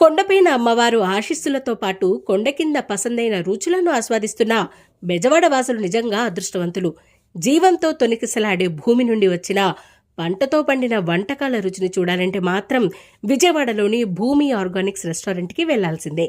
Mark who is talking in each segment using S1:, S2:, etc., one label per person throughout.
S1: కొండపైన అమ్మవారు ఆశీస్సులతో పాటు కొండ కింద పసందైన రుచులను ఆస్వాదిస్తున్న బెజవాడ వాసులు నిజంగా అదృష్టవంతులు. జీవంతో తొణికిసలాడే భూమి నుండి వచ్చిన పంటతో పండిన వంటకాల రుచిని చూడాలంటే మాత్రం విజయవాడలోని భూమి ఆర్గానిక్స్ రెస్టారెంట్కి వెళ్లాల్సిందే.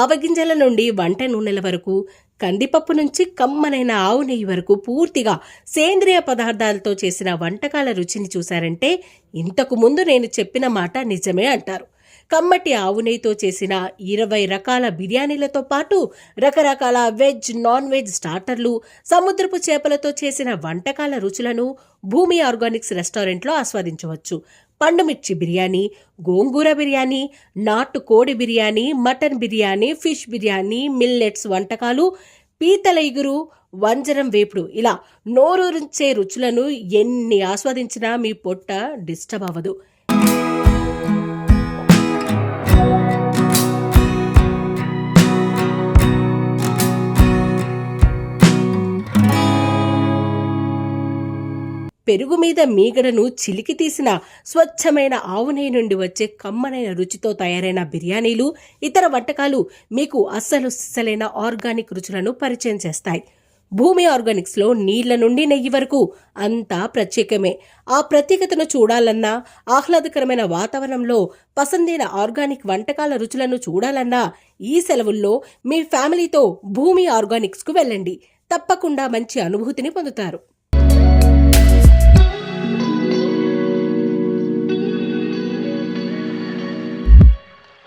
S1: ఆవగింజల నుండి వంట నూనెల వరకు, కందిపప్పు నుంచి కమ్మనైన ఆవు నెయ్యి వరకు పూర్తిగా సేంద్రియ పదార్థాలతో చేసిన వంటకాల రుచిని చూశారంటే ఇంతకు ముందు నేను చెప్పిన మాట నిజమే అంటారు. కమ్మటి ఆవు నెయ్యితో చేసిన 20 రకాల బిర్యానీలతో పాటు రకరకాల వెజ్, నాన్ వెజ్ స్టార్టర్లు, సముద్రపు చేపలతో చేసిన వంటకాల రుచులను భూమి ఆర్గానిక్స్ రెస్టారెంట్లో ఆస్వాదించవచ్చు. పండుమిర్చి బిర్యానీ, గోంగూర బిర్యానీ, నాటు కోడి biryani, mutton biryani, fish biryani, millets వంటకాలు, పీతల ఇగురు, వంజరం వేపుడు, ఇలా నోరూరించే రుచులను ఎన్ని ఆస్వాదించినా మీ పొట్ట డిస్టర్బ్ అవ్వదు. పెరుగు మీద మీగడను చిలికి తీసిన స్వచ్ఛమైన ఆవు నెయ్యి నుండి వచ్చే కమ్మనైన రుచితో తయారైన బిర్యానీలు, ఇతర వంటకాలు మీకు అస్సలు సిసలైన ఆర్గానిక్ రుచులను పరిచయం చేస్తాయి. భూమి ఆర్గానిక్స్లో నీళ్ల నుండి నెయ్యి వరకు అంతా ప్రత్యేకమే. ఆ ప్రత్యేకతను చూడాలన్నా, ఆహ్లాదకరమైన వాతావరణంలో పసందైన ఆర్గానిక్ వంటకాల రుచులను చూడాలన్నా ఈ సెలవుల్లో మీ ఫ్యామిలీతో భూమి ఆర్గానిక్స్కు వెళ్ళండి. తప్పకుండా మంచి అనుభూతిని పొందుతారు.